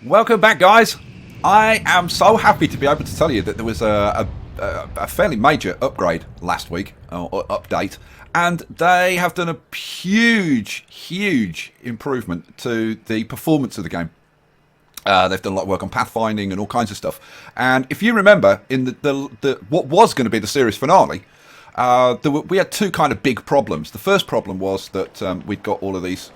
Welcome back, guys. I am so happy to be able to tell you that there was a fairly major upgrade last week, or update, and they have done a huge improvement to the performance of the game. They've done a lot of work on pathfinding and all kinds of stuff. And if you remember, in the what was going to be the series finale, we had two kind of big problems. The first problem was that we'd got all of these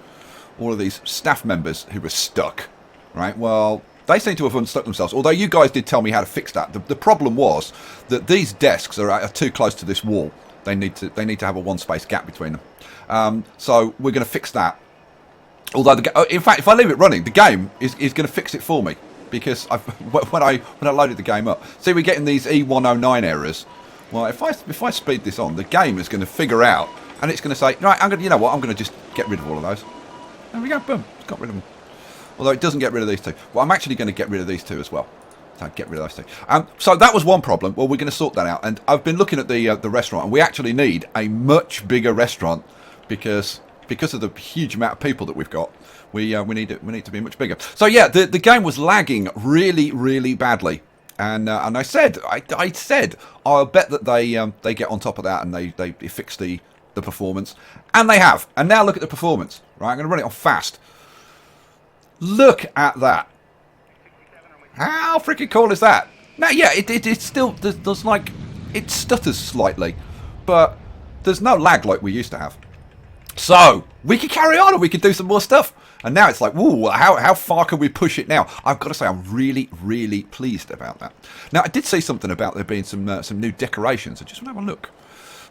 staff members who were stuck. Right, well, they seem to have unstuck themselves, although you guys did tell me how to fix that. The problem was that these desks are too close to this wall. They need to have a one-space gap between them. So we're going to fix that. Although, in fact, if I leave it running, the game is going to fix it for me. Because when I loaded the game up, see, we're getting these E109 errors. Well, if I speed this on, the game is going to figure out, and it's going to say, right, you know what, I'm going to just get rid of all of those. There we go, boom, it's got rid of them. Although it doesn't get rid of these two. Well, I'm actually going to get rid of these two as well. So get rid of those two. So that was one problem. Well, we're going to sort that out. And I've been looking at the restaurant, and we actually need a much bigger restaurant because of the huge amount of people that we've got. We need to be much bigger. So yeah, the game was lagging really badly. And I said I'll bet that they get on top of that and they fix the performance, and they have. And now look at the performance. Right, I'm going to run it on fast. Look at that. How freaking cool is that? Now, yeah, it's still, there's like, it stutters slightly, but there's no lag like we used to have. So, we could carry on and we could do some more stuff. And now it's like, whoa, how far can we push it now? I've got to say, I'm really pleased about that. Now, I did see something about there being some new decorations. I just want to have a look.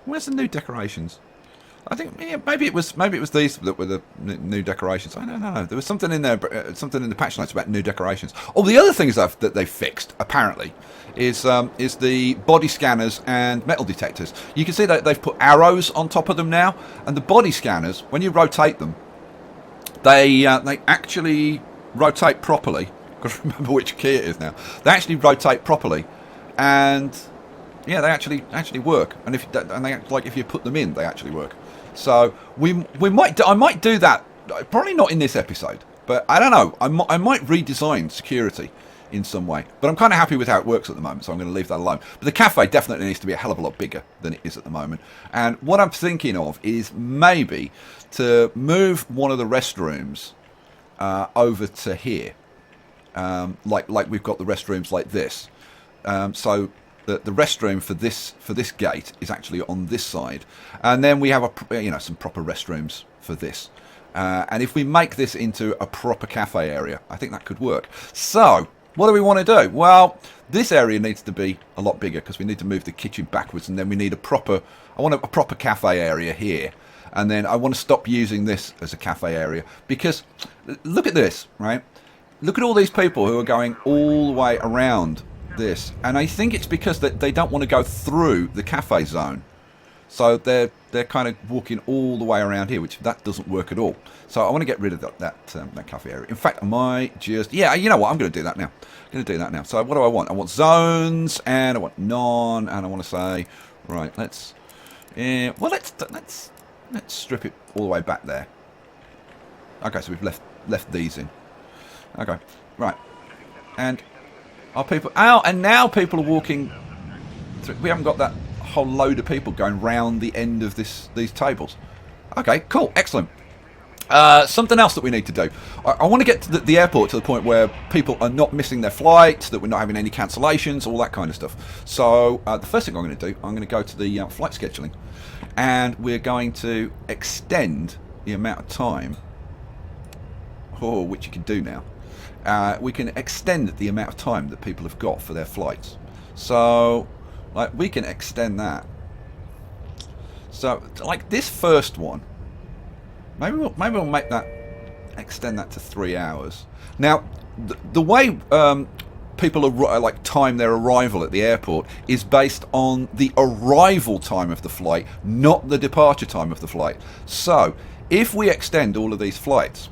Where's the new decorations? I think maybe it was these that were the new decorations. I don't know. There was something in there, something in the patch notes about new decorations. Oh, the other things that they fixed apparently is the body scanners and metal detectors. You can see that they've put arrows on top of them now, and the body scanners, when you rotate them, they actually rotate properly. I've got to remember which key it is now. They actually rotate properly, and yeah, they actually work. And if you put them in, they actually work. So I might do that. Probably not in this episode, but I don't know. I might redesign security in some way. But I'm kind of happy with how it works at the moment, so I'm going to leave that alone. But the cafe definitely needs to be a hell of a lot bigger than it is at the moment. And what I'm thinking of is maybe to move one of the restrooms over to here, like we've got the restrooms like this. So the restroom for this gate is actually on this side, and then we have some proper restrooms for this. And if we make this into a proper cafe area, I think that could work. So what do we want to do? Well, this area needs to be a lot bigger because we need to move the kitchen backwards, and then we need I want a proper cafe area here, and then I want to stop using this as a cafe area because look at this, right? Look at all these people who are going all the way around this, and I think it's because they don't want to go through the cafe zone, so they're kind of walking all the way around here, which that doesn't work at all. So I want to get rid of that cafe area. In fact, I might just, yeah, you know what, I'm going to do that now. So what do I want? I want zones, and I want none, and I want to say, right, let's strip it all the way back there. Okay, so we've left these in. Okay, right, and are people out? And now people are walking through. We haven't got that whole load of people going round the end of these tables. Okay, cool, excellent. Something else that we need to do. I want to get to the airport to the point where people are not missing their flights, that we're not having any cancellations, all that kind of stuff. So the first thing I'm going to do, I'm going to go to the flight scheduling, and we're going to extend the amount of time, which you can do now. We can extend the amount of time that people have got for their flights. So, like, we can extend that. So, like this first one, maybe we'll make that, extend that to 3 hours. Now, the way people like time their arrival at the airport is based on the arrival time of the flight, not the departure time of the flight. So, if we extend all of these flights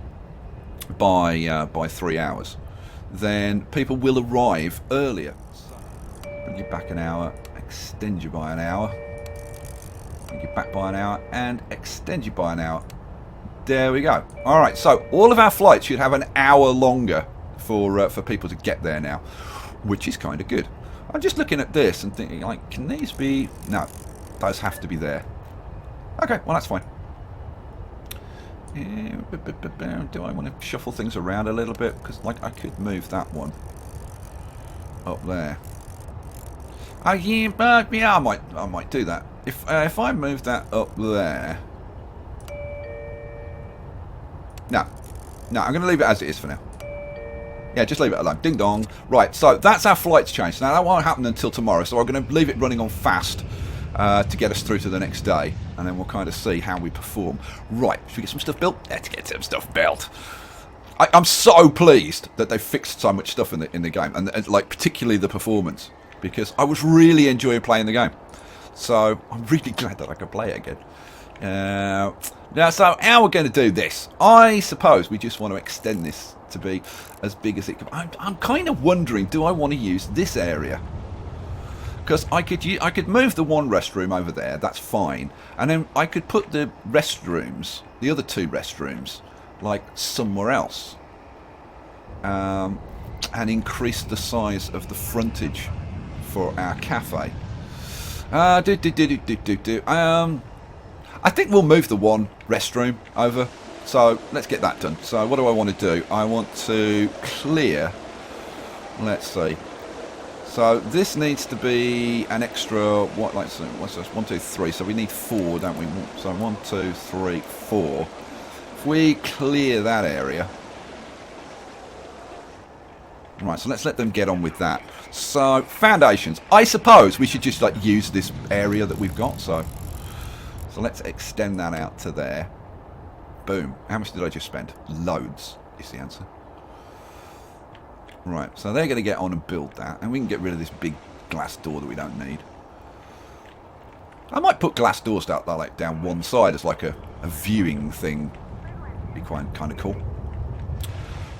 by 3 hours, then people will arrive earlier. So bring you back an hour, extend you by an hour, bring you back by an hour, and extend you by an hour. There we go. All right, so all of our flights should have an hour longer for people to get there now, which is kind of good. I'm just looking at this and thinking, like, can these be... No, those have to be there. Okay, well, that's fine. Do I want to shuffle things around a little bit? Because, like, I could move that one up there. Oh, yeah, yeah, I might do that. If I move that up there... No, I'm going to leave it as it is for now. Yeah, just leave it alone. Ding dong. Right, so that's our flights changed. Now, that won't happen until tomorrow, so I'm going to leave it running on fast to get us through to the next day, and then we'll kind of see how we perform. Right, should we get some stuff built? Let's get some stuff built. I'm so pleased that they fixed so much stuff in the game, and like particularly the performance, because I was really enjoying playing the game. So I'm really glad that I could play it again. Now, so how we're going to do this? I suppose we just want to extend this to be as big as it can. I'm kind of wondering, do I want to use this area? Because I could move the one restroom over there, that's fine. And then I could put the restrooms, the other two restrooms, like somewhere else. And increase the size of the frontage for our cafe. I think we'll move the one restroom over. So let's get that done. So what do I want to do? I want to clear. Let's see. So this needs to be an extra. What's this? 1, 2, 3. So we need 4, don't we? So 1, 2, 3, 4. If we clear that area. Right, so let's let them get on with that. So foundations. I suppose we should just like use this area that we've got. So let's extend that out to there. Boom. How much did I just spend? Loads is the answer. Right, so they're going to get on and build that. And we can get rid of this big glass door that we don't need. I might put glass doors down one side as like a viewing thing. Be quite kind of cool.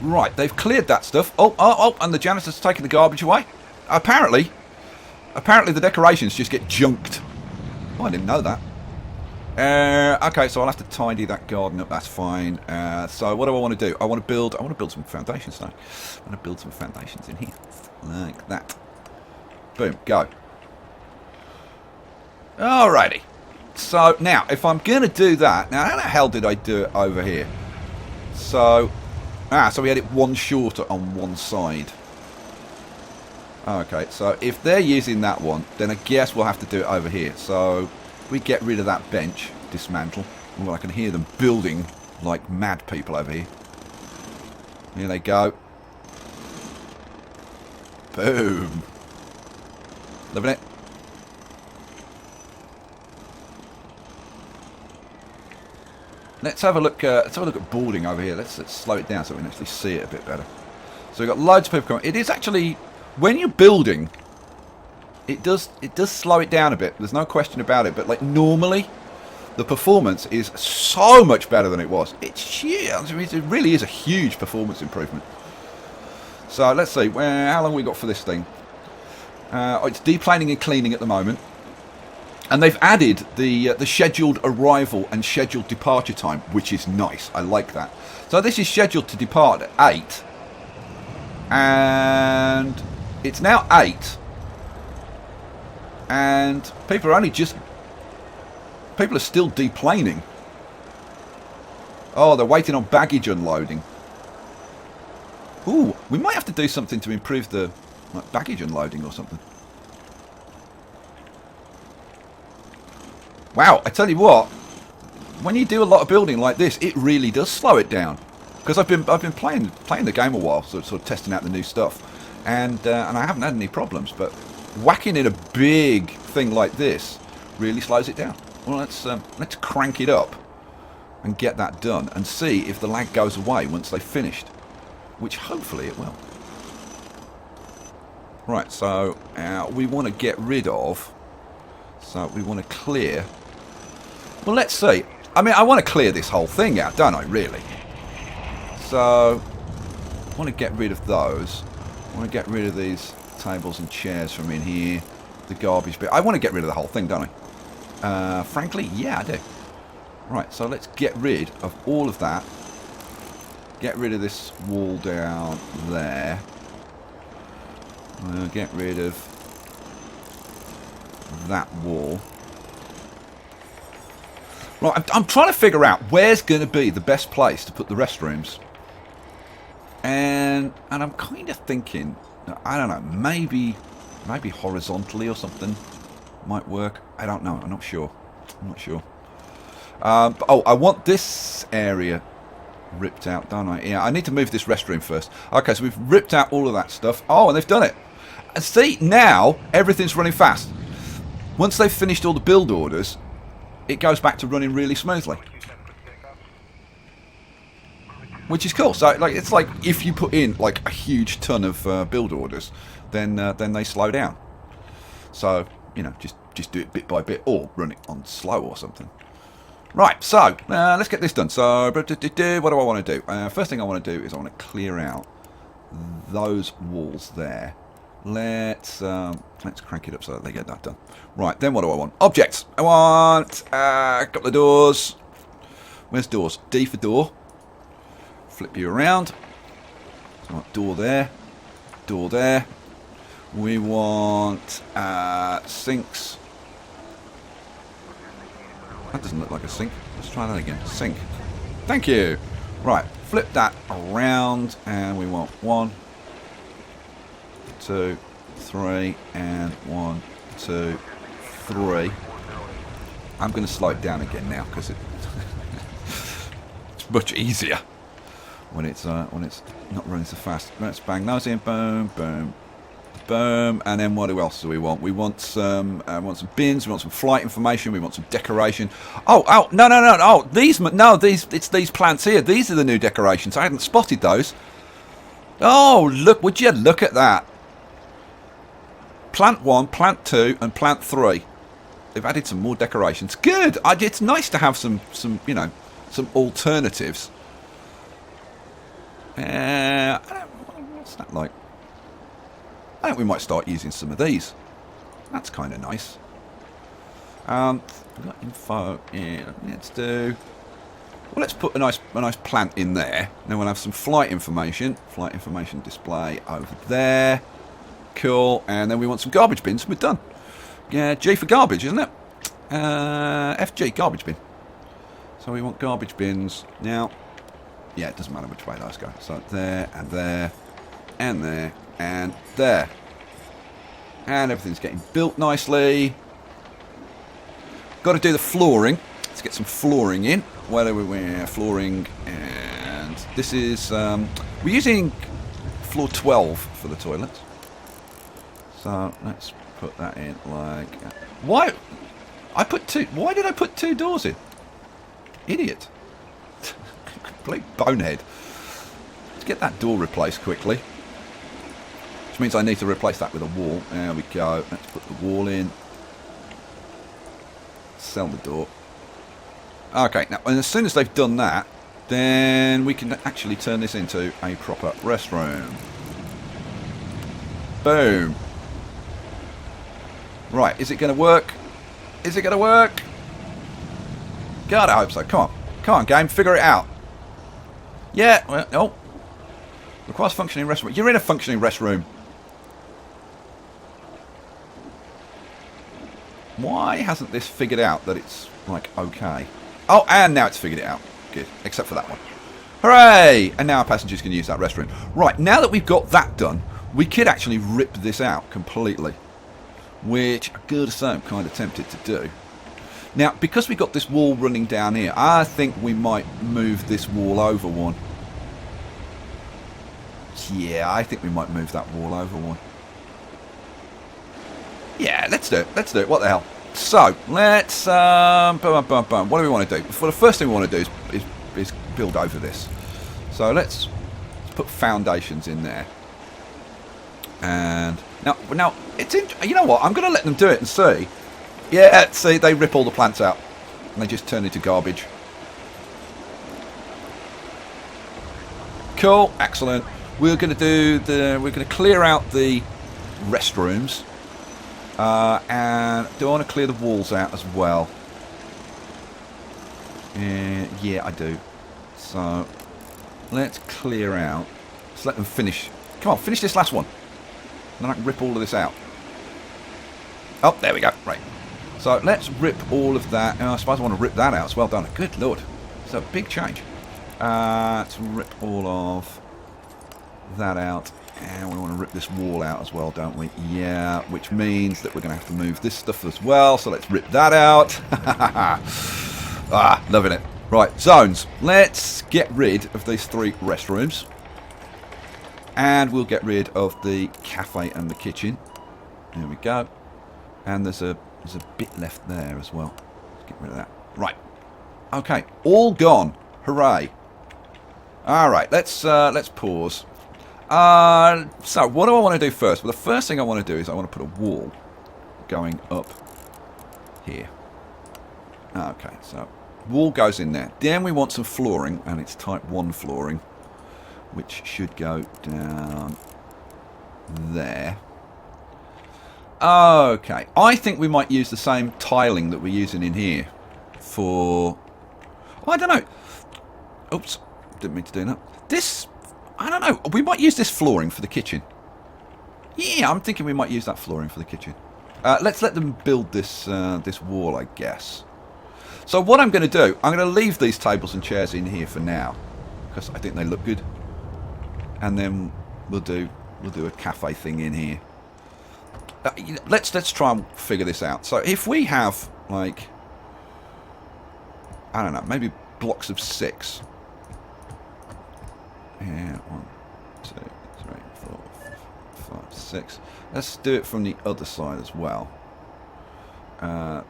Right, they've cleared that stuff. Oh, and the janitor's taking the garbage away. Apparently the decorations just get junked. Oh, I didn't know that. Okay, so I'll have to tidy that garden up. That's fine. So what do I want to do? I want to build some foundations now. I want to build some foundations in here, like that. Boom, go. Alrighty. So now, if I'm gonna do that, now how the hell did I do it over here? So we had it one shorter on one side. Okay, so if they're using that one, then I guess we'll have to do it over here. So we get rid of that bench, dismantle. Well, I can hear them building like mad people over here. Here they go. Boom. Loving it. Let's have a look. Let's have a look at boarding over here. Let's slow it down so we can actually see it a bit better. So we've got loads of people coming. It is actually, when you're building, it does slow it down a bit. There's no question about it. But like normally, the performance is so much better than it was. It's huge. I mean, it really is a huge performance improvement. So let's see. How long have we got for this thing? It's deplaning and cleaning at the moment. And they've added the scheduled arrival and scheduled departure time, which is nice. I like that. So this is scheduled to depart at 8. And it's now 8. And people are still deplaning. Oh, they're waiting on baggage unloading. Ooh, we might have to do something to improve the baggage unloading or something. Wow, I tell you what, when you do a lot of building like this, it really does slow it down. Because I've been playing the game a while, sort of testing out the new stuff, and I haven't had any problems. But whacking in a big thing like this really slows it down. Well, let's crank it up and get that done, and see if the lag goes away once they've finished, which hopefully it will. Right, so we want to get rid of. So we want to clear. Well, let's see. I mean, I want to clear this whole thing out, don't I, really? So, I want to get rid of those. I want to get rid of these tables and chairs from in here. The garbage bit. I want to get rid of the whole thing, don't I? Frankly, yeah, I do. Right, so let's get rid of all of that. Get rid of this wall down there. We'll get rid of that wall. Right, I'm trying to figure out where's going to be the best place to put the restrooms. And I'm kind of thinking, I don't know, maybe horizontally or something might work. I don't know. I'm not sure. But, oh, I want this area ripped out, don't I? Yeah, I need to move this restroom first. Okay, so we've ripped out all of that stuff. Oh, and they've done it. And see, now everything's running fast. Once they've finished all the build orders, it goes back to running really smoothly. Which is cool. So, like, it's like if you put in like a huge ton of build orders, then they slow down. So, you know, just do it bit by bit, or run it on slow or something. Right. So let's get this done. So, what do I want to do? First thing I want to do is I want to clear out those walls there. Let's crank it up so that they get that done. Right. Then what do I want? Objects. I want a couple of doors. Where's doors? D for door. Flip you around. So door there. Door there. We want sinks. That doesn't look like a sink. Let's try that again. Sink. Thank you. Right. Flip that around. And we want 1, 2, 3. And 1, 2, 3. I'm going to slow it down again now because it's much easier when it's not running so fast. Let's bang those in. Boom, boom, boom. And then what else do we want? We want some bins. We want some flight information. We want some decoration. Oh, no. Oh, it's these plants here. These are the new decorations. I hadn't spotted those. Oh, look! Would you look at that? Plant 1, plant 2, and plant 3. They've added some more decorations. Good. It's nice to have some some alternatives. What's that like? I think we might start using some of these. That's kind of nice. We've got info in. Let's do. Well, let's put a nice plant in there. Then we'll have some flight information. Flight information display over there. Cool. And then we want some garbage bins. We're done. Yeah, G for garbage, isn't it? FG, garbage bin. So we want garbage bins now. Yeah, it doesn't matter which way those go. So there, and there, and there, and there. And everything's getting built nicely. Got to do the flooring. Let's get some flooring in. Where do we wear flooring? And this is... we're using floor 12 for the toilets. So let's put that in like... Why? Why did I put 2 doors in? Idiot. Complete bonehead. Let's get that door replaced quickly. Which means I need to replace that with a wall. There we go. Let's put the wall in. Sell the door. Okay, now and as soon as they've done that, then we can actually turn this into a proper restroom. Boom. Right, is it going to work? Is it going to work? God, I hope so. Come on. Come on, game. Figure it out. Yeah, well, no. Requires functioning restroom. You're in a functioning restroom. Why hasn't this figured out that it's, like, okay? Oh, and now it's figured it out. Good. Except for that one. Hooray! And now our passengers can use that restroom. Right, now that we've got that done, we could actually rip this out completely. Which, I gotta say, I'm kind of tempted to do. Now, because we've got this wall running down here, I think we might move this wall over one. Yeah, I think we might move that wall over one. Yeah, let's do it. Let's do it. What the hell? So, let's... What do we want to do? Well, the first thing we want to do is build over this. So, let's put foundations in there. And... Now it's you know what? I'm going to let them do it and see. Yeah, see, they rip all the plants out. And they just turn into garbage. Cool, excellent. We're going to clear out the restrooms. And do I want to clear the walls out as well? Yeah, I do. So, let's clear out. Let's let them finish. Come on, finish this last one. And then I can rip all of this out. Oh, there we go. Right. So, let's rip all of that. I suppose I want to rip that out as well, don't I? Good lord. It's a big change. Let's rip all of that out. And we want to rip this wall out as well, don't we? Yeah, which means that we're going to have to move this stuff as well. So let's rip that out. Loving it. Right, zones. Let's get rid of these 3 restrooms. And we'll get rid of the cafe and the kitchen. There we go. And there's a bit left there as well. Let's get rid of that. Right. Okay, all gone. Hooray. All right, let's pause. So what do I want to do first? Well, the first thing I want to do is I want to put a wall going up here. Okay, so wall goes in there. Then we want some flooring, and it's type 1 flooring, which should go down there. Okay, I think we might use the same tiling that we're using in here for... I don't know. Oops, didn't mean to do that. This... I don't know. We might use this flooring for the kitchen. Yeah, I'm thinking we might use that flooring for the kitchen. Let's let them build this this wall, I guess. So what I'm going to do, I'm going to leave these tables and chairs in here for now, because I think they look good. And then we'll do a cafe thing in here. Let's try and figure this out. So if we have like, I don't know, maybe blocks of 6. Yeah, 1, 2, 3, 4, 5, 6. Let's do it from the other side as well.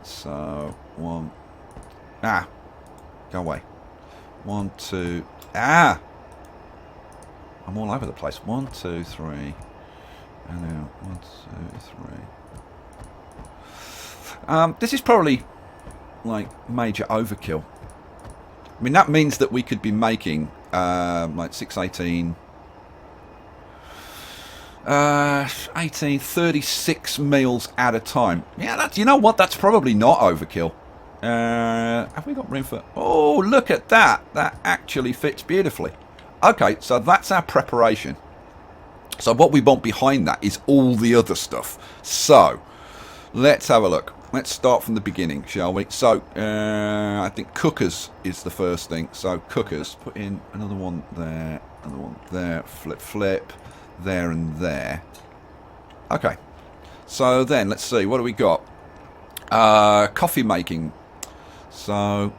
So 1. Go away. 1, 2. I'm all over the place. 1, 2, 3. And now 1, 2, 3. This is probably like major overkill. I mean, that means that we could be making like 6, 18, 36 meals at a time. Yeah, that's, you know what? That's probably not overkill. Have we got room for... Oh, look at that. That actually fits beautifully. Okay, so that's our preparation. So what we want behind that is all the other stuff. So, let's have a look. Let's start from the beginning, shall we? So, I think cookers is the first thing. So, cookers. Put in another one there, another one there. Flip, flip. There and there. Okay. So then, let's see. What do we got? Coffee making. So,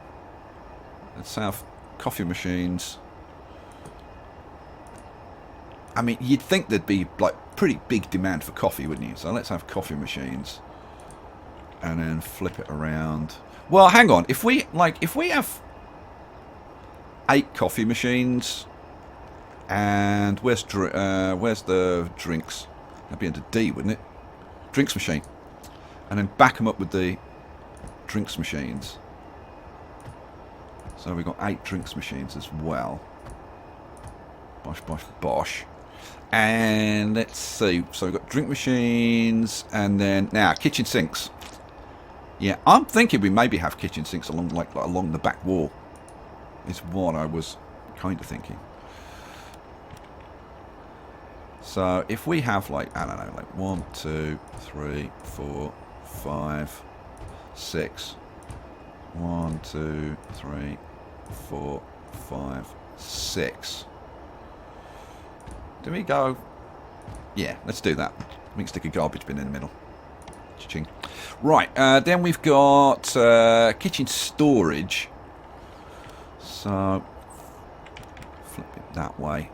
let's have coffee machines. I mean, you'd think there'd be like pretty big demand for coffee, wouldn't you? So let's have coffee machines. And then flip it around. Well, hang on. If we have 8 coffee machines, and where's the drinks? That'd be under D, wouldn't it? Drinks machine. And then back them up with the drinks machines. So we've got 8 drinks machines as well. Bosh, bosh, bosh. And let's see. So we've got drink machines, and then now kitchen sinks. Yeah, I'm thinking we maybe have kitchen sinks along along the back wall. Is what I was kind of thinking. So if we have like, I don't know, like 1, 2, 3, 4, 5, 6. 1, 2, 3, 4, 5, 6. Do we go? Yeah, let's do that. We can stick a garbage bin in the middle. Cha-ching. Right, then we've got kitchen storage. So, flip it that way.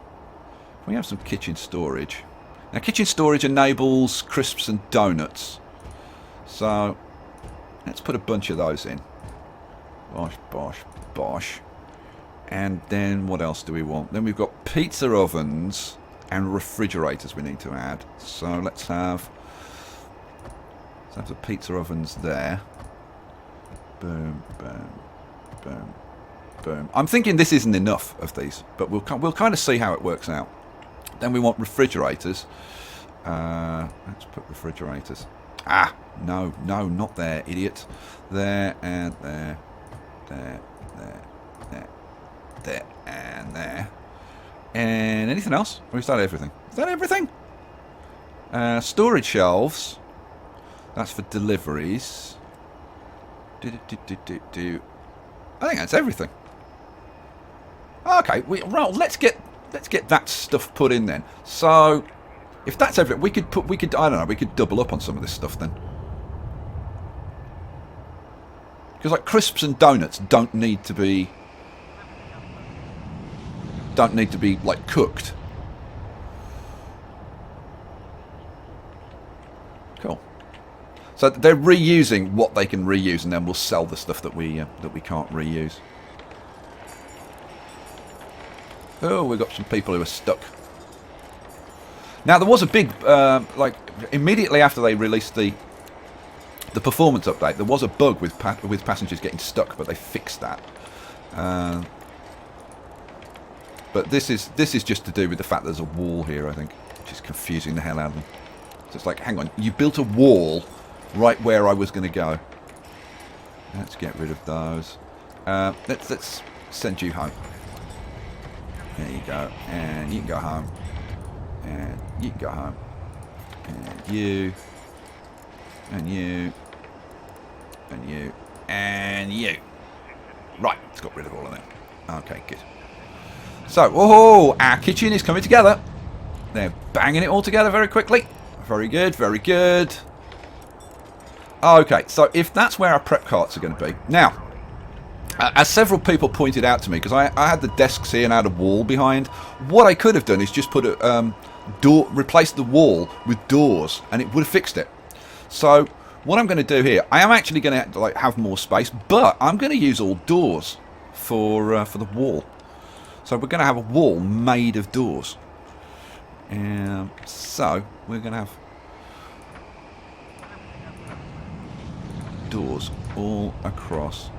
We have some kitchen storage. Now, kitchen storage enables crisps and donuts. So, let's put a bunch of those in. Bosh, bosh, bosh. And then what else do we want? Then we've got pizza ovens and refrigerators we need to add. So let's have the pizza ovens there. Boom, boom, boom, boom. I'm thinking this isn't enough of these, but we'll kind of see how it works out. Then we want refrigerators. Let's put refrigerators. No, not there, idiot. There and there, there, there, and there. And anything else? Or is that everything? Is that everything? Storage shelves. That's for deliveries. I think that's everything. Okay, right. Let's get that stuff put in then. So, if that's everything, we could I don't know, we could double up on some of this stuff then. Because like crisps and donuts don't need to be like cooked. Cool. So they're reusing what they can reuse, and then we'll sell the stuff that we can't reuse. Oh, we've got some people who are stuck. Now there was a big like immediately after they released the performance update, there was a bug with passengers getting stuck, but they fixed that. But this is just to do with the fact there's a wall here, I think, which is confusing the hell out of them. So it's like, hang on, you built a wall right where I was going to go. Let's get rid of those. Let's send you home. There you go, and you can go home, and you can go home, and you, and you, and you, and you. Right, let's get rid of all of them. Okay, good. So, oh, our kitchen is coming together. They're banging it all together very quickly. Very good, very good. Okay, so if that's where our prep carts are going to be. Now, as several people pointed out to me, because I had the desks here and I had a wall behind, what I could have done is just put a replace the wall with doors, and it would have fixed it. So, what I'm going to do here, I am actually going to like have more space, but I'm going to use all doors for the wall. So we're going to have a wall made of doors. So we're going to have doors all across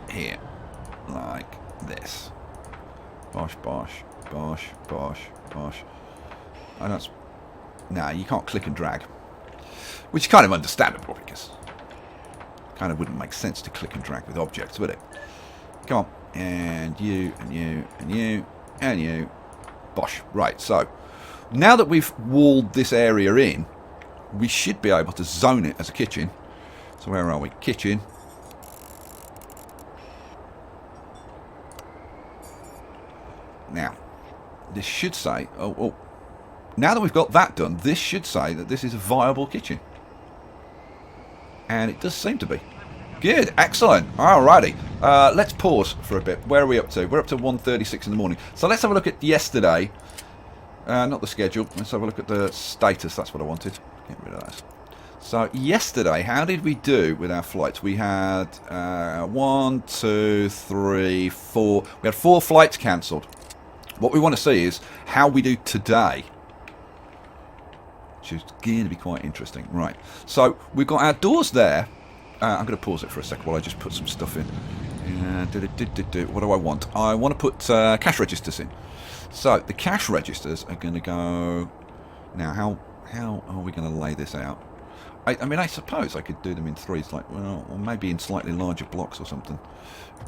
here, like this. Bosh, bosh, bosh, bosh, bosh. Oh, that's... Nah, you can't click and drag. Which is kind of understandable, because it kind of wouldn't make sense to click and drag with objects, would it? Come on. And you, and you, and you, and you. Bosh. Right, so now that we've walled this area in, we should be able to zone it as a kitchen. So where are we? Kitchen. Now, this should say, oh, now that we've got that done, this should say that this is a viable kitchen. And it does seem to be. Good, excellent. Alrighty, let's pause for a bit. Where are we up to? We're up to 1:36 in the morning. So let's have a look at yesterday. Not the schedule. Let's have a look at the status. That's what I wanted. Get rid of that. So yesterday, how did we do with our flights? We had 1, 2, 3, 4. We had 4 flights cancelled. What we want to see is how we do today, which is going to be quite interesting. Right. So we've got our doors there. I'm going to pause it for a second while I just put some stuff in. What do I want? I want to put cash registers in. So the cash registers are going to go... Now, how are we going to lay this out? I mean, I suppose I could do them in threes, like, well, or maybe in slightly larger blocks or something.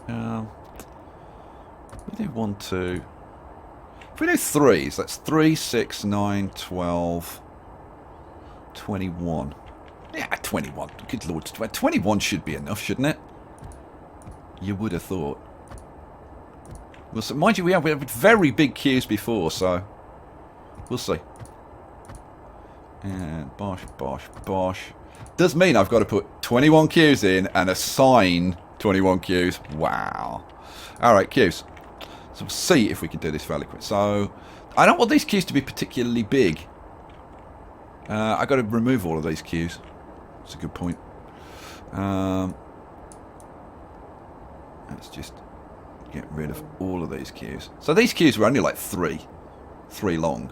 We do 1, 2... If we do threes, that's 3, 6, 9, 12, 21. Yeah, 21. Good lord, 21 should be enough, shouldn't it? You would have thought. Well, so mind you, we had very big queues before, so we'll see. And bosh, bosh, bosh. Does mean I've got to put 21 queues in and assign 21 queues. Wow. Alright, queues. So we'll see if we can do this fairly quick. So, I don't want these queues to be particularly big. I've got to remove all of these queues. That's a good point. Let's just get rid of all of these queues. So these queues were only like 3 long.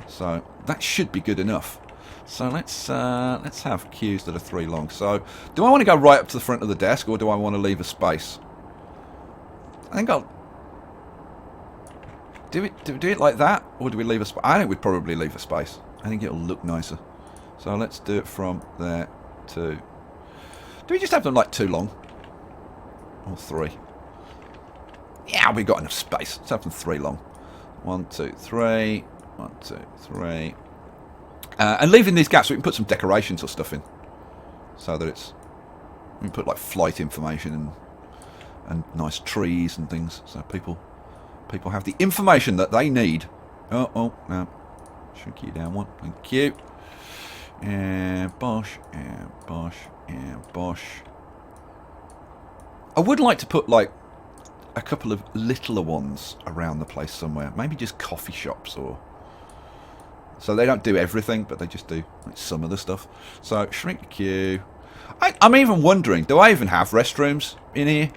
So that should be good enough. So let's have queues that are 3 long. So do I want to go right up to the front of the desk, or do I want to leave a space? I think I'll do it like that, or do we leave a space? I think we'd probably leave a space. I think it'll look nicer. So let's do it from there to... Do we just have them like too long? Or 3. Yeah, we've got enough space. Let's have them 3 long. 1, 2, 3. 1, 2, 3. And leaving these gaps, we can put some decorations or stuff in. So that it's... We can put like flight information and nice trees and things. So people have the information that they need. Oh, no. Shrink you down 1. Thank you. And bosh, and bosh, and bosh. I would like to put like a couple of littler ones around the place somewhere. Maybe just coffee shops or... So they don't do everything, but they just do like some of the stuff. So shrink the queue. I'm even wondering, do I even have restrooms in here?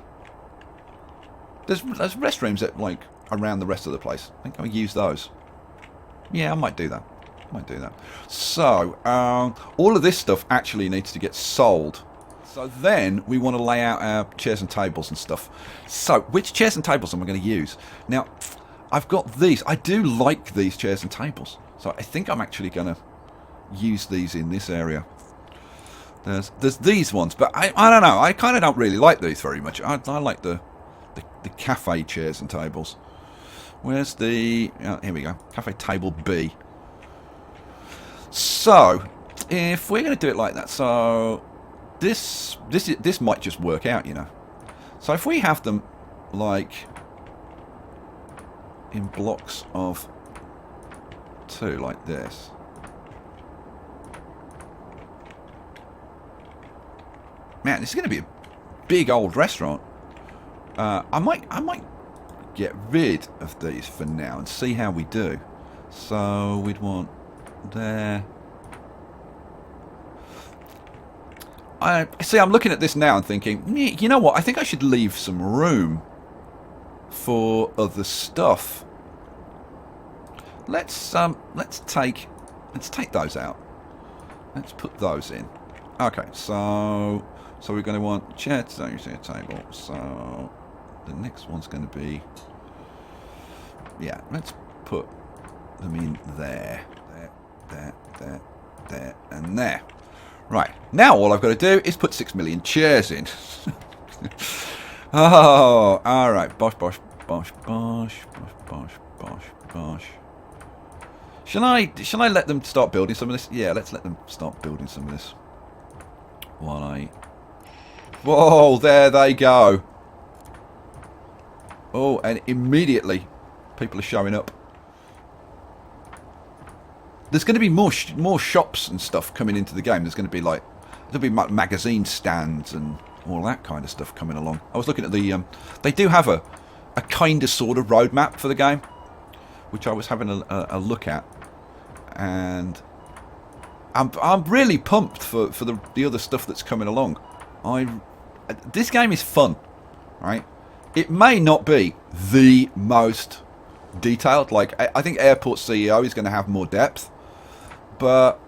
There's restrooms that like around the rest of the place. I think I'll use those. Yeah, I might do that. So all of this stuff actually needs to get sold. So then we want to lay out our chairs and tables and stuff. So which chairs and tables am I going to use? Now, I've got these. I do like these chairs and tables. So I think I'm actually going to use these in this area. There's these ones, but I don't know. I kind of don't really like these very much. I like the cafe chairs and tables. Where's the... here we go. Cafe table B. So, if we're going to do it like that, so... This might just work out, you know. So if we have them like in blocks of 2 like this. Man, this is going to be a big old restaurant. I might get rid of these for now and see how we do. So we'd want there. I'm looking at this now and thinking, you know what? I think I should leave some room for other stuff. Let's take those out. Let's put those in. Okay, so we're going to want chair table. So the next one's going to be, yeah. Let's put them in there, there, and there. Right, now all I've got to do is put 6 million chairs in. Oh, alright. Bosh. Shall I let them start building some of this? Yeah, let's let them start building some of this. Whoa, there they go. Oh, and immediately people are showing up. There's going to be more shops and stuff coming into the game. There'll be magazine stands and all that kind of stuff coming along. I was looking at the they do have a kind of sort of roadmap for the game, which I was having a look at, and I'm really pumped for the other stuff that's coming along. This game is fun, right? It may not be the most detailed. Like I think Airport CEO is going to have more depth. But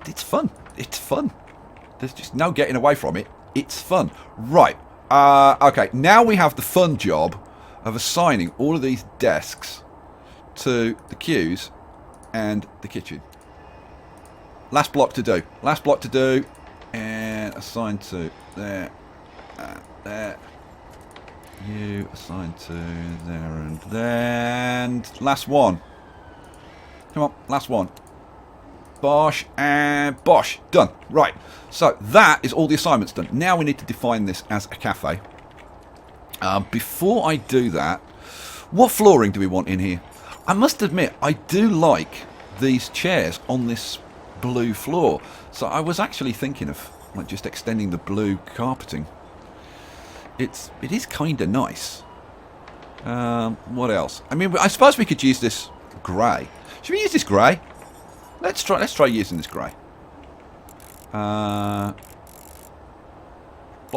it's fun. It's fun. There's just no getting away from it. It's fun. Right. Okay. Now we have the fun job of assigning all of these desks to the queues and the kitchen. Last block to do. And assign to there. There. You assign to there and there. And last one. Come on, last one. Bosh and bosh. Done. Right. So that is all the assignments done. Now we need to define this as a cafe. Before I do that, what flooring do we want in here? I must admit, I do like these chairs on this blue floor. So I was actually thinking of like just extending the blue carpeting. It is kind of nice. What else? I mean, I suppose we could use this grey. Should we use this grey? Let's try using this grey. Blocked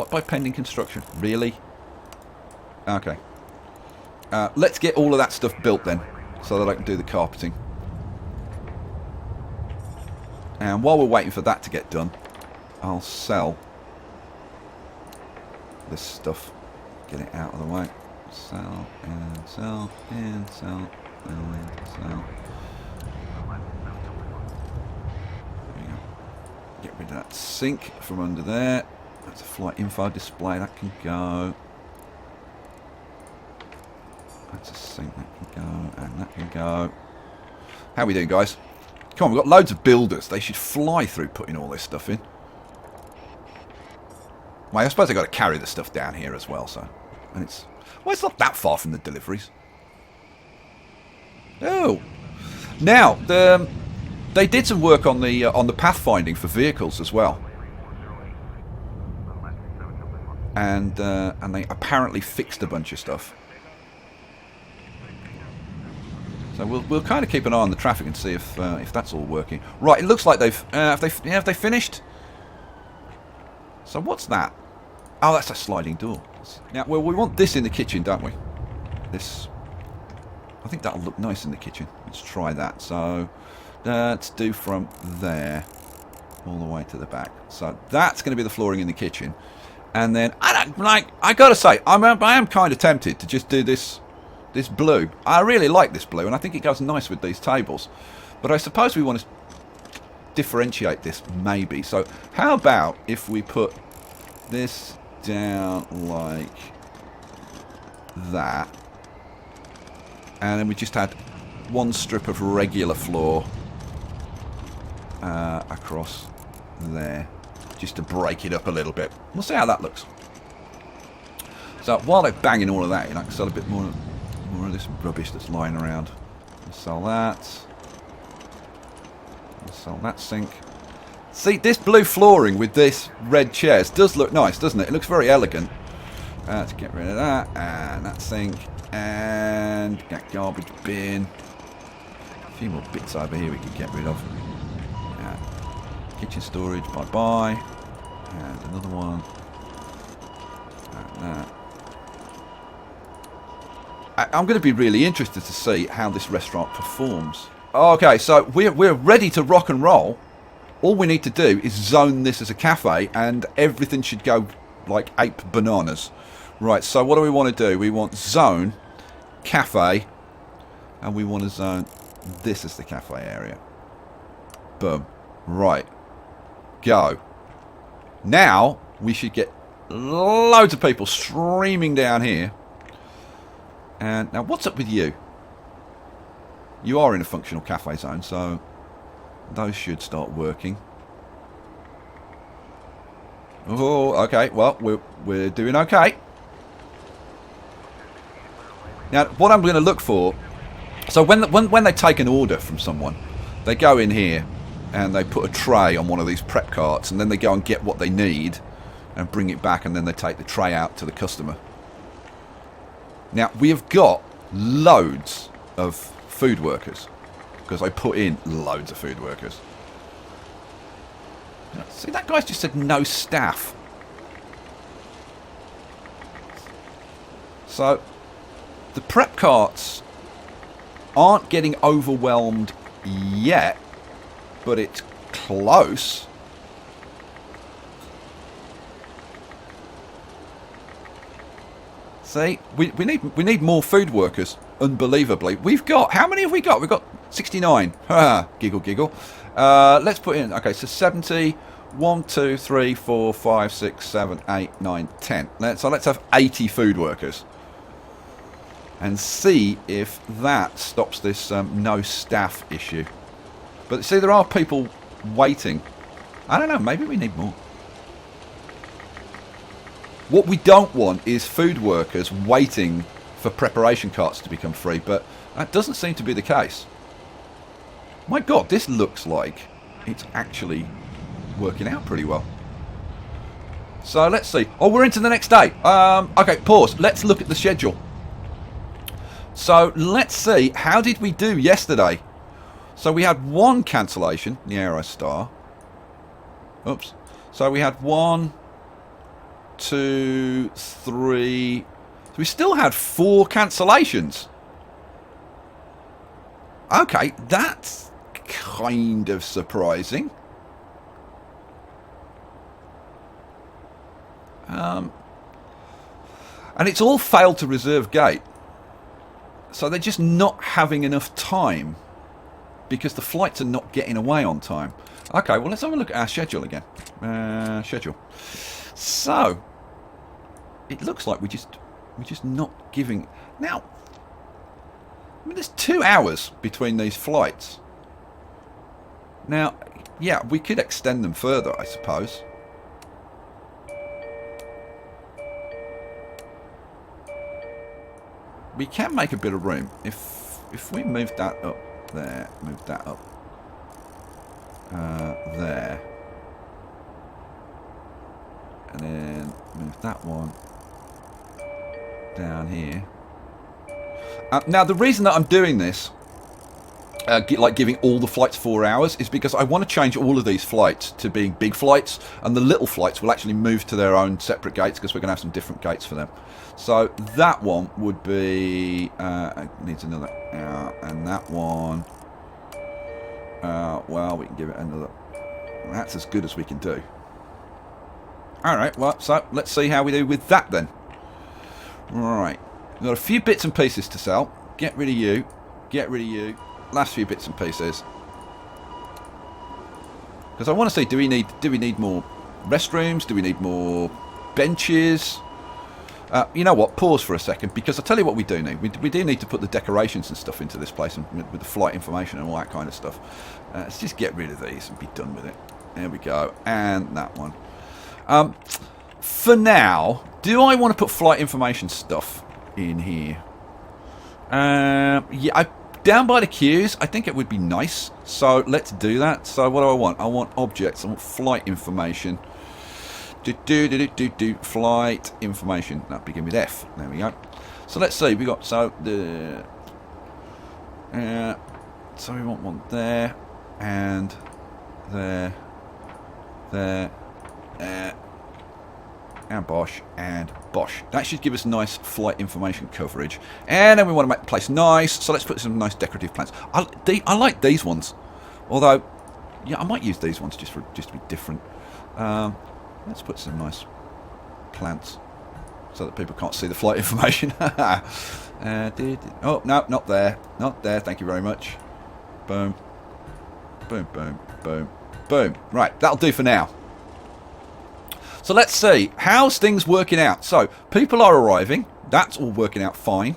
by pending construction. Really? Okay. Let's get all of that stuff built then, so that I can do the carpeting. And while we're waiting for that to get done, I'll sell this stuff. Get it out of the way. Sell and sell and sell and sell. There we go. Get rid of that sink from under there. That's a flight info display. That can go. That's a sink. That can go. And that can go. How are we doing, guys? Come on, we've got loads of builders. They should fly through putting all this stuff in. Well, I suppose I've got to carry the stuff down here as well, so... And it's... Well, it's not that far from the deliveries. Oh! Now, they did some work on the pathfinding for vehicles as well. And they apparently fixed a bunch of stuff. So we'll kind of keep an eye on the traffic and see if that's all working. Right, it looks like they've... have they finished? So what's that? Oh, that's a sliding door. Now, well, we want this in the kitchen, don't we? This. I think that'll look nice in the kitchen. Let's try that. So, let's do from there all the way to the back. So that's going to be the flooring in the kitchen. And then, I gotta say, I am kind of tempted to just do this blue. I really like this blue, and I think it goes nice with these tables. But I suppose we want to differentiate this, maybe. So, how about if we put this down like that, and then we just had one strip of regular floor across there, just to break it up a little bit. We'll see how that looks. So while they're banging all of that in, I can sell a bit more of this rubbish that's lying around. We'll sell that. We'll sell that sink. See, this blue flooring with this red chairs does look nice, doesn't it? It looks very elegant. Let's get rid of that, and that sink, and that garbage bin. A few more bits over here we can get rid of. Kitchen storage, bye-bye. And another one. And that. I'm going to be really interested to see how this restaurant performs. Okay, so we're ready to rock and roll. All we need to do is zone this as a cafe, and everything should go like ape bananas. Right, so what do we want to do? We want zone, cafe, and we want to zone this as the cafe area. Boom. Right. Go. Now, we should get loads of people streaming down here. And now, what's up with you? You are in a functional cafe zone, so those should start working. Oh, okay. Well, we're doing okay. Now, what I'm going to look for... So when they take an order from someone, they go in here and they put a tray on one of these prep carts, and then they go and get what they need and bring it back, and then they take the tray out to the customer. Now, we have got loads of food workers, because I put in loads of food workers. See, that guy's just said no staff. So, the prep carts aren't getting overwhelmed yet, but it's close. See, we need more food workers. Unbelievably, we've got, how many have we got? We've got 69. Giggle, giggle. Let's put in. Okay, so 70. 1, 2, 3, 4, 5, 6, 7, 8, 9, 10. So let's have 80 food workers, and see if that stops this no staff issue. But see, there are people waiting. I don't know, maybe we need more. What we don't want is food workers waiting for preparation carts to become free, but that doesn't seem to be the case. My God, this looks like it's actually working out pretty well. So let's see. Oh, we're into the next day. Okay, pause. Let's look at the schedule. So let's see, how did we do yesterday? So we had one cancellation, the Aero Star. Oops. So we had 1, 2, 3. So we still had 4 cancellations. Okay, that's kind of surprising. And it's all failed to reserve gate. So they're just not having enough time, because the flights are not getting away on time. Okay, well, let's have a look at our schedule again. Schedule. So it looks like we're just not giving. Now, I mean, there's 2 hours between these flights. Now, yeah, we could extend them further, I suppose. We can make a bit of room if we move that up there, move that up there, and then move that one down here. Now, the reason that I'm doing this, like giving all the flights 4 hours, is because I want to change all of these flights to being big flights, and the little flights will actually move to their own separate gates because we're going to have some different gates for them. So that one would be needs another hour, and that one, well, we can give it another. That's as good as we can do. All right, well, so let's see how we do with that then. Right, we've got a few bits and pieces to sell. Get rid of you. Get rid of you. Last few bits and pieces. Because I want to see, do we need more restrooms? Do we need more benches? You know what? Pause for a second, because I'll tell you what we do need. We do need to put the decorations and stuff into this place, and with the flight information and all that kind of stuff. Let's just get rid of these and be done with it. There we go. And that one. For now, do I want to put flight information stuff in here? Yeah, down by the queues, I think it would be nice. So let's do that. So what do I want? I want objects. I want flight information. Flight information. That begin with F. There we go. So let's see. We got so the. So we want one there, and there, and Bosch, and Bosch. That should give us nice flight information coverage. And then we want to make the place nice, so let's put some nice decorative plants. I like these ones, although, yeah, I might use these ones just to be different. Let's put some nice plants so that people can't see the flight information. Oh, no, not there. Not there, thank you very much. Boom. Boom, boom, boom, boom. Right, that'll do for now. So let's see, how's things working out? So, people are arriving. That's all working out fine.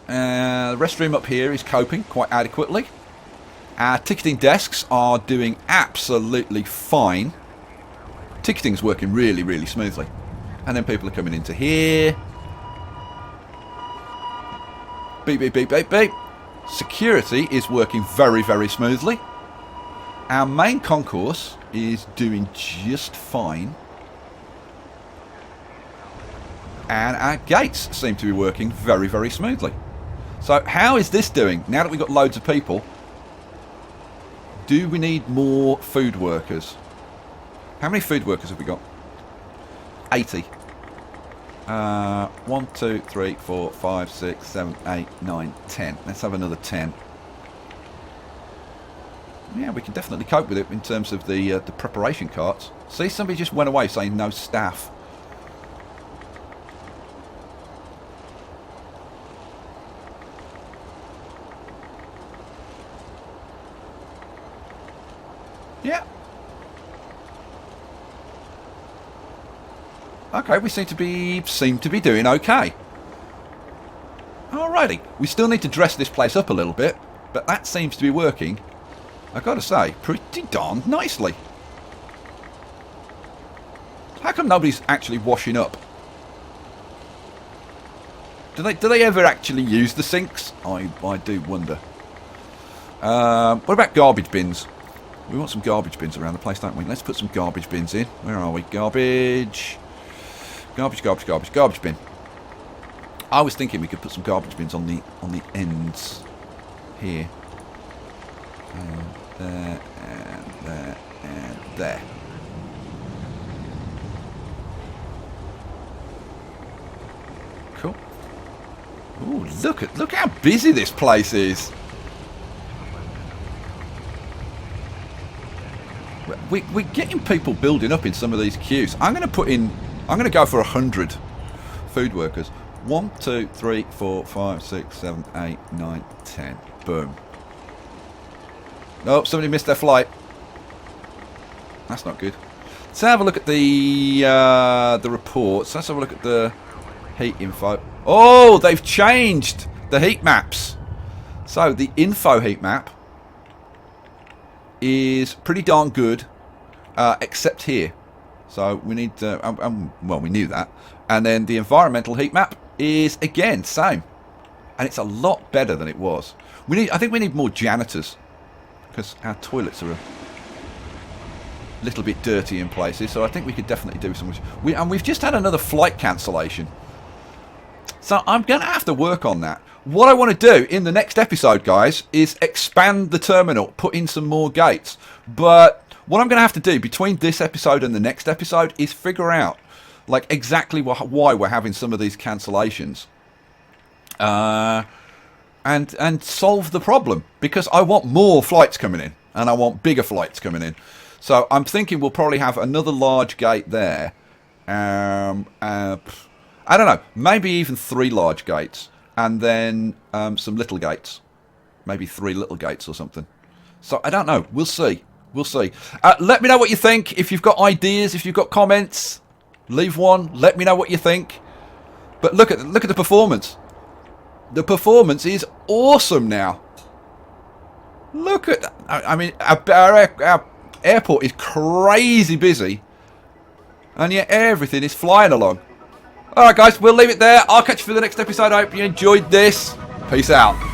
The restroom up here is coping quite adequately. Our ticketing desks are doing absolutely fine. Ticketing's working really, really smoothly. And then people are coming into here. Beep, beep, beep, beep, beep. Security is working very, very smoothly. Our main concourse is doing just fine. And our gates seem to be working very, very smoothly. So how is this doing? Now that we've got loads of people, do we need more food workers? How many food workers have we got? 80. 1, 2, 3, 4, 5, 6, 7, 8, 9, 10. Let's have another 10. Yeah, we can definitely cope with it in terms of the preparation carts. See, somebody just went away saying no staff. Yeah. Okay, we seem to be doing okay. Alrighty, we still need to dress this place up a little bit, but that seems to be working. I've got to say, pretty darn nicely. How come nobody's actually washing up? Do they ever actually use the sinks? I do wonder. What about garbage bins? We want some garbage bins around the place, don't we? Let's put some garbage bins in. Where are we? Garbage. Garbage, garbage, garbage, garbage bin. I was thinking we could put some garbage bins on the ends here. And there, and there, and there. Cool. Ooh, look how busy this place is. We're getting people building up in some of these queues. I'm going to go for 100 food workers. 1, 2, 3, 4, 5, 6, 7, 8, 9, 10. Boom. Oh, somebody missed their flight. That's not good. Let's have a look at the reports. Let's have a look at the heat info. Oh, they've changed the heat maps. So the info heat map is pretty darn good, except here. So we need, well, we knew that. And then the environmental heat map is again same, and it's a lot better than it was. I think we need more janitors because our toilets are a little bit dirty in places. So I think we could definitely do some. And we've just had another flight cancellation. So I'm going to have to work on that. What I want to do in the next episode, guys, is expand the terminal, put in some more gates. But what I'm going to have to do between this episode and the next episode is figure out like exactly why we're having some of these cancellations. And solve the problem. Because I want more flights coming in. And I want bigger flights coming in. So I'm thinking we'll probably have another large gate there. I don't know. Maybe even 3 large gates. And then some little gates. Maybe 3 little gates or something. So I don't know. We'll see. We'll see. Let me know what you think. If you've got ideas, if you've got comments, leave one. Let me know what you think. But look at the performance. The performance is awesome now. Look at that. I mean, our airport is crazy busy. And yet everything is flying along. Alright guys, we'll leave it there. I'll catch you for the next episode. I hope you enjoyed this. Peace out.